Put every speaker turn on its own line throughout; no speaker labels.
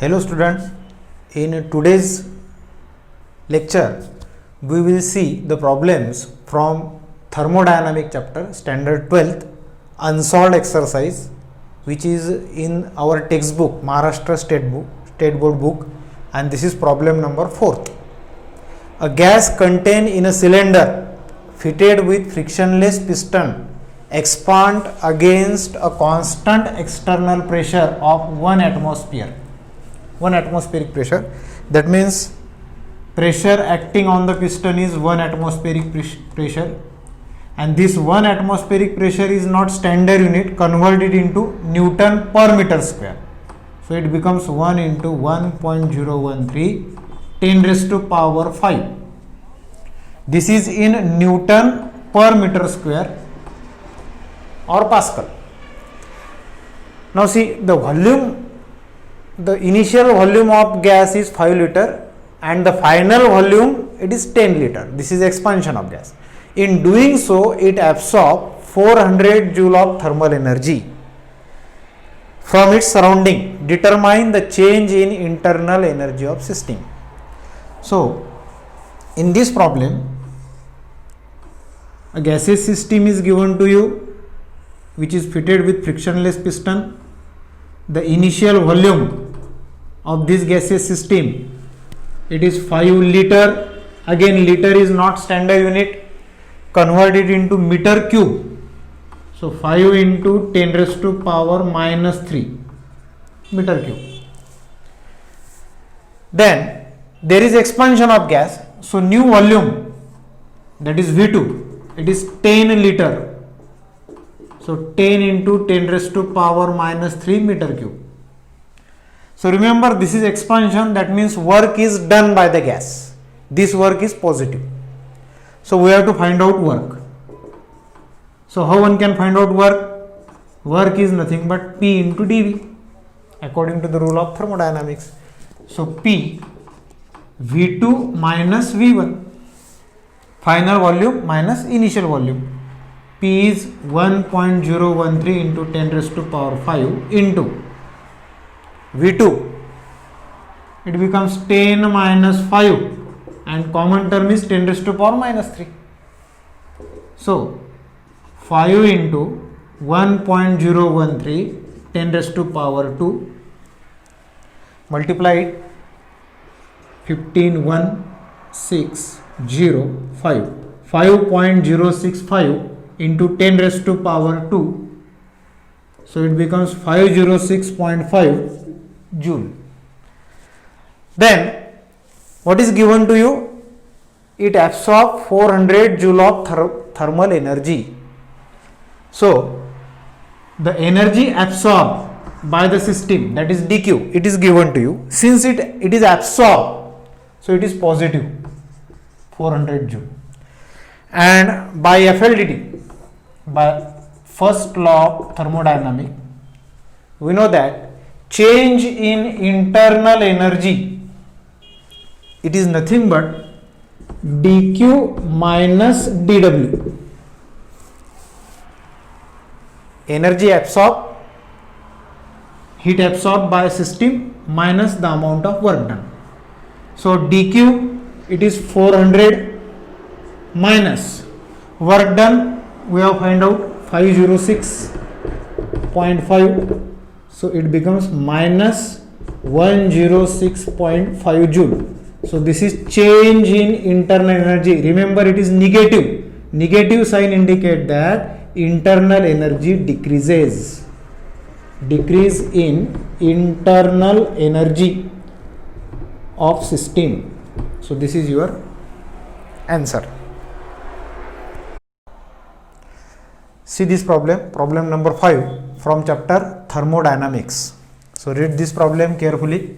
Hello students, in today's lecture we will see the problems from thermodynamic chapter standard 12th unsolved exercise, which is in our textbook Maharashtra State Board book, and this is problem number 4th. A gas contained in a cylinder fitted with frictionless piston expand against a constant external pressure of 1 atmospheric pressure. That means pressure acting on the piston is 1 atmospheric pressure, and this 1 atmospheric pressure is not standard unit, converted into Newton per meter square. So it becomes 1 into 1.013 10 raised to power 5. This is in Newton per meter square or Pascal. Now see, the initial volume of gas is 5 liter and the final volume it is 10 liter. This is expansion of gas. In doing so, it absorbs 400 joule of thermal energy from its surrounding. Determine the change in internal energy of system. So in this problem, a gaseous system is given to you which is fitted with frictionless piston. The initial volume of this gaseous system, it is 5 liter. Again, liter is not standard unit, converted into meter cube. So 5 into 10 raised to power minus 3 meter cube. Then there is expansion of gas. So new volume, that is V2, it is 10 liter. So 10 into 10 raised to power minus 3 meter cube. So remember, this is expansion, that means work is done by the gas. This work is positive. So we have to find out work. So how one can find out work? Work is nothing but P into dV according to the rule of thermodynamics. So P, V2 minus V1, final volume minus initial volume. P is 1.013 into 10 raised to power 5 into V2, it becomes 10 minus 5 and common term is 10 raised to power minus 3. So 5 into 1.013 10 raised to power 2, multiply it, 15,1,605, 5.065 into 10 raised to power 2, so it becomes 506.5 joule. Then what is given to you? It absorbs 400 joule of thermal energy. So the energy absorbed by the system, that is dq, it is given to you. Since it is absorbed, so it is positive 400 joule. And by FLDT, by first law of thermodynamics, we know that change in internal energy, it is nothing but dq minus dw. Energy absorbed, heat absorbed by a system minus the amount of work done. So dq, it is 400 minus work done, we have find out 506.5, so it becomes minus 106.5 joule. So this is change in internal energy. Remember, it is negative. Negative sign indicate that internal energy decreases. Decrease in internal energy of system. So this is your answer. See this problem number 5 from chapter thermodynamics. So read this problem carefully.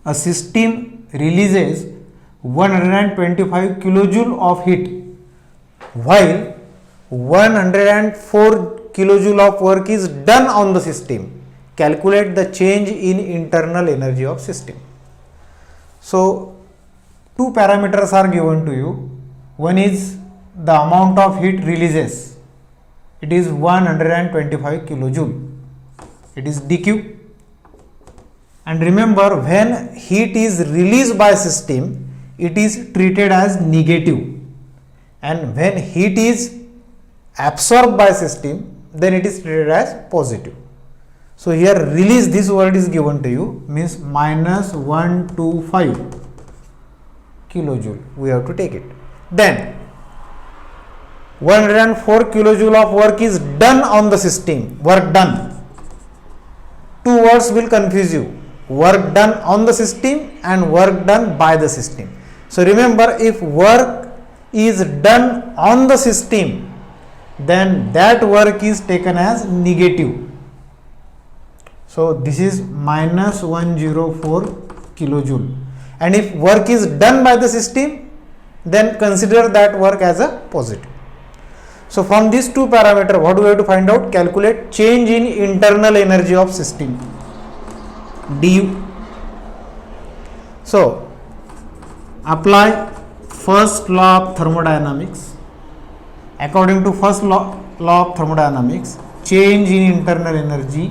A system releases 125 kilojoule of heat while 104 kilojoule of work is done on the system. Calculate the change in internal energy of system. So two parameters are given to you. One is the amount of heat releases. It is 125 kilojoule. It is dq. And remember, when heat is released by system, it is treated as negative, and when heat is absorbed by system, then it is treated as positive. So here release, this word is given to you, means minus 125 kilojoule, we have to take it. Then 104 kilojoule of work is done on the system, work done. Two words will confuse you, work done on the system and work done by the system. So remember, if work is done on the system, then that work is taken as negative. So this is minus 104 kilojoule. And if work is done by the system, then consider that work as a positive. So from these two parameters, what do we have to find out? Calculate change in internal energy of system, du. So apply first law of thermodynamics. According to first law of thermodynamics, change in internal energy,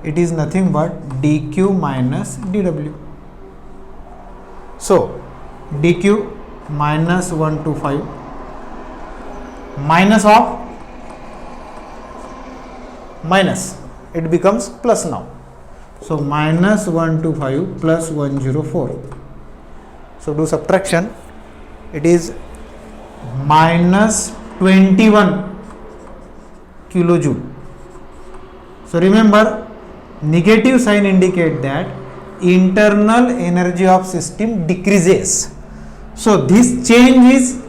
it is nothing but dq minus dw. So dq minus 125 minus of minus, it becomes plus now. So minus 125 plus 104. So do subtraction, it is minus 21 kilojoule. So remember, negative sign indicate that internal energy of system decreases. So this change is,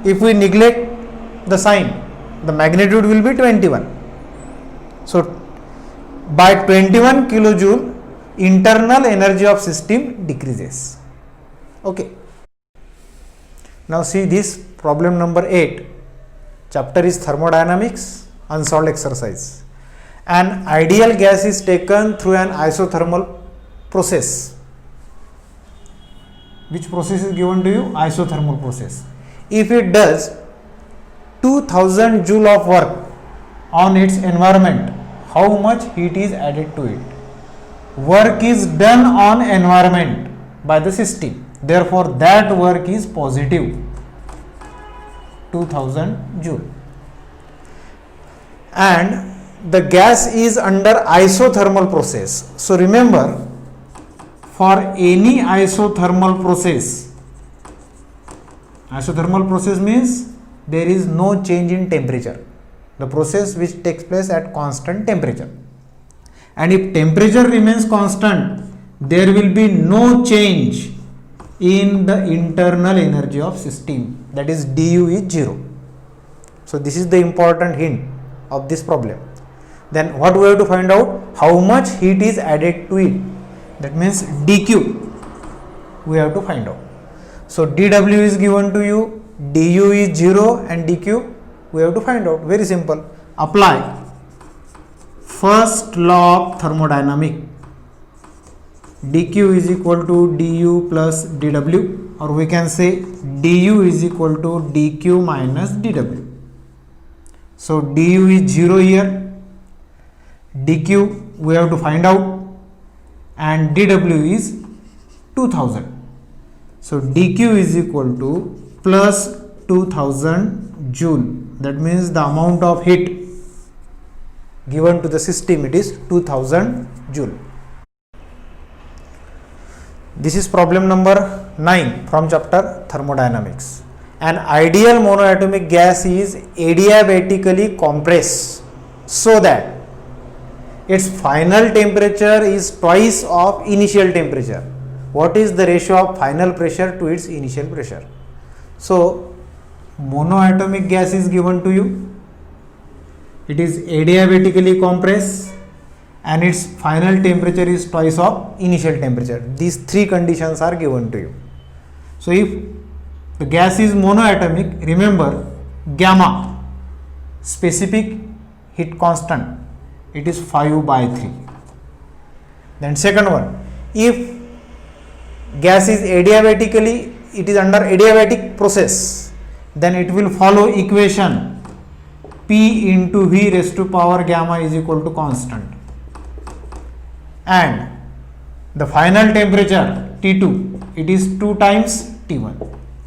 if we neglect the sign, the magnitude will be 21. So by 21 kilojoule, internal energy of system decreases. Okay. Now see this problem number 8. Chapter is thermodynamics, unsolved exercise. An ideal gas is taken through an isothermal process. Which process is given to you? Isothermal process. If it does 2000 joule of work on its environment, how much heat is added to it? Work is done on environment by the system, therefore that work is positive, 2000 joule. And the gas is under isothermal process. So remember, for any isothermal process means there is no change in temperature, the process which takes place at constant temperature. And if temperature remains constant, there will be no change in the internal energy of system, that is du is 0. So this is the important hint of this problem. Then what we have to find out? How much heat is added to it, that means dq we have to find out. So dw is given to you, du is 0 and dq we have to find out. Very simple. Apply first law of thermodynamics. dq is equal to du plus dw, or we can say du is equal to dq minus dw. So du is 0 here, dq we have to find out, and dw is 2000. So dq is equal to plus 2000 joule, that means the amount of heat given to the system, it is 2000 joule. This is problem number 9 from chapter thermodynamics. An ideal monoatomic gas is adiabatically compressed so that its final temperature is twice of initial temperature. What is the ratio of final pressure to its initial pressure? So monoatomic gas is given to you, it is adiabatically compressed and its final temperature is twice of initial temperature. These three conditions are given to you. So if the gas is monoatomic, remember gamma, specific heat constant, it is 5/3. Then second one, if gas is adiabatically, it is under adiabatic process, then it will follow equation P into V raised to power gamma is equal to constant. and the final temperature T2, it is 2 times T1.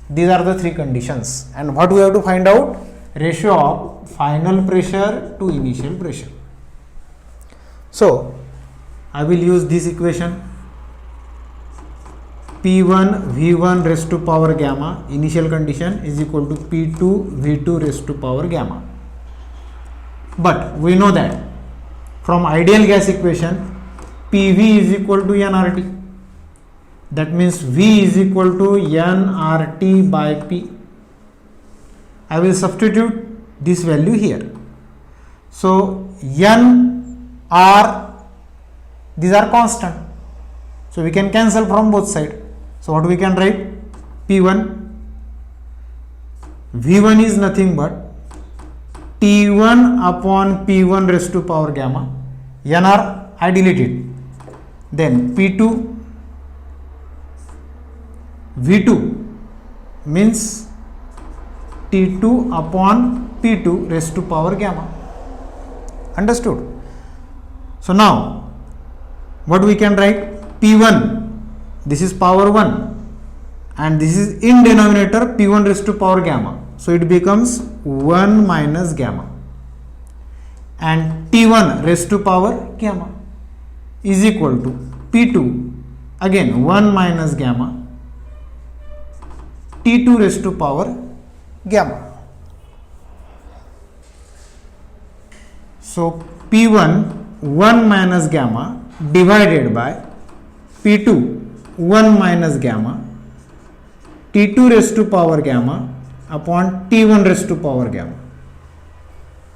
These are the three conditions, and what we have to find out? Ratio of final pressure to initial pressure. So I will use this equation. P1 V1 raised to power gamma, initial condition, is equal to P2 V2 raised to power gamma. But we know that from ideal gas equation, PV is equal to nRT. That means V is equal to nRT by P. I will substitute this value here. So N, R, these are constant. So we can cancel from both sides. So what we can write? P1, V1 is nothing but T1 upon P1 raised to power gamma. NR, I delete it. Then P2, V2 means T2 upon P2 raised to power gamma. Understood? So now what we can write? P1, this is power 1, and this is in denominator P1 raised to power gamma. So it becomes 1 minus gamma, and T1 raised to power gamma is equal to P2, again 1 minus gamma, T2 raised to power gamma. So P1 1 minus gamma divided by P2 1 minus gamma, T2 raised to power gamma upon T1 raised to power gamma.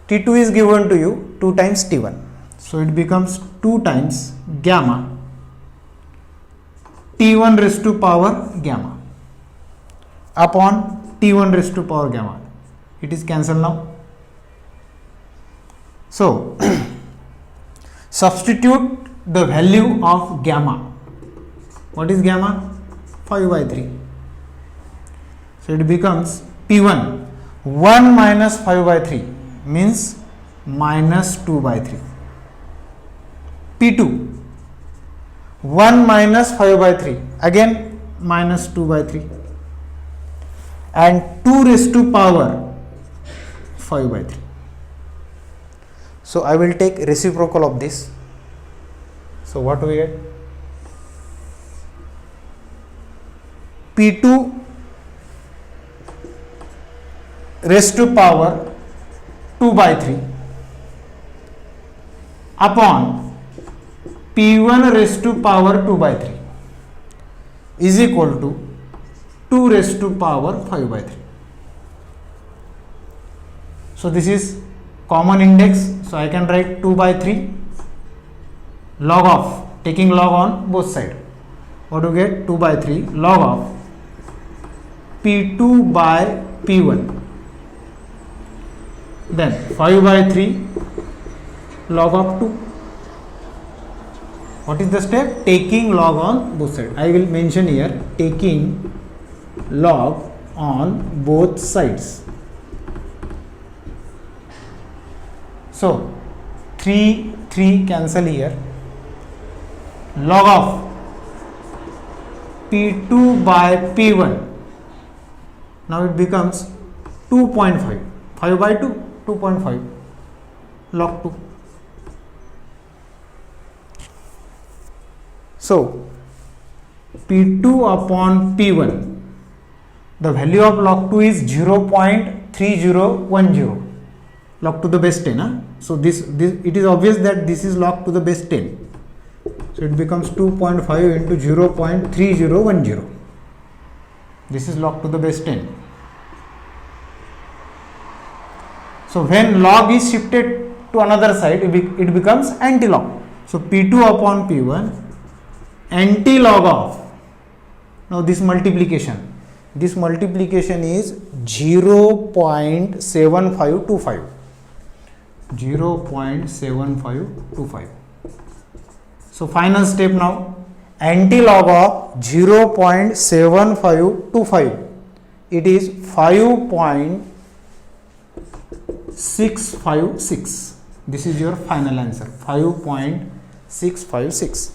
T2 is given to you 2 times T1. So it becomes 2 times gamma T1 raised to power gamma upon T1 raised to power gamma. It is cancelled now. So substitute the value of gamma. What is gamma? 5 by 3. So it becomes P1 1 minus 5 by 3 means minus 2 by 3. P2 1 minus 5 by 3, again minus 2 by 3, and 2 raised to power 5 by 3. So I will take reciprocal of this. So what we get? P2 raised to power 2 by 3 upon P1 raised to power 2 by 3 is equal to 2 raised to power 5 by 3. So this is common index. So I can write 2 by 3 log of, taking log on both sides. What do you get? 2 by 3 log of P2 by P1. Then 5 by 3 log of 2. What is the step? Taking log on both sides. I will mention here, taking log on both sides. So 3 cancel here. Log of P2 by P1. Now it becomes 2.5. 5 by 2, 2.5 log 2. So P2 upon P1, the value of log 2 is 0.3010, log to the base 10. So this it is obvious that this is log to the base 10. So it becomes 2.5 into 0.3010. This is log to the base 10. So when log is shifted to another side, it becomes anti-log. So P2 upon P1, anti-log of, now this multiplication is 0.7525. 0.7525. So final step now, anti-log of 0.7525, it is 5.656. This is your final answer, 5.656. 656.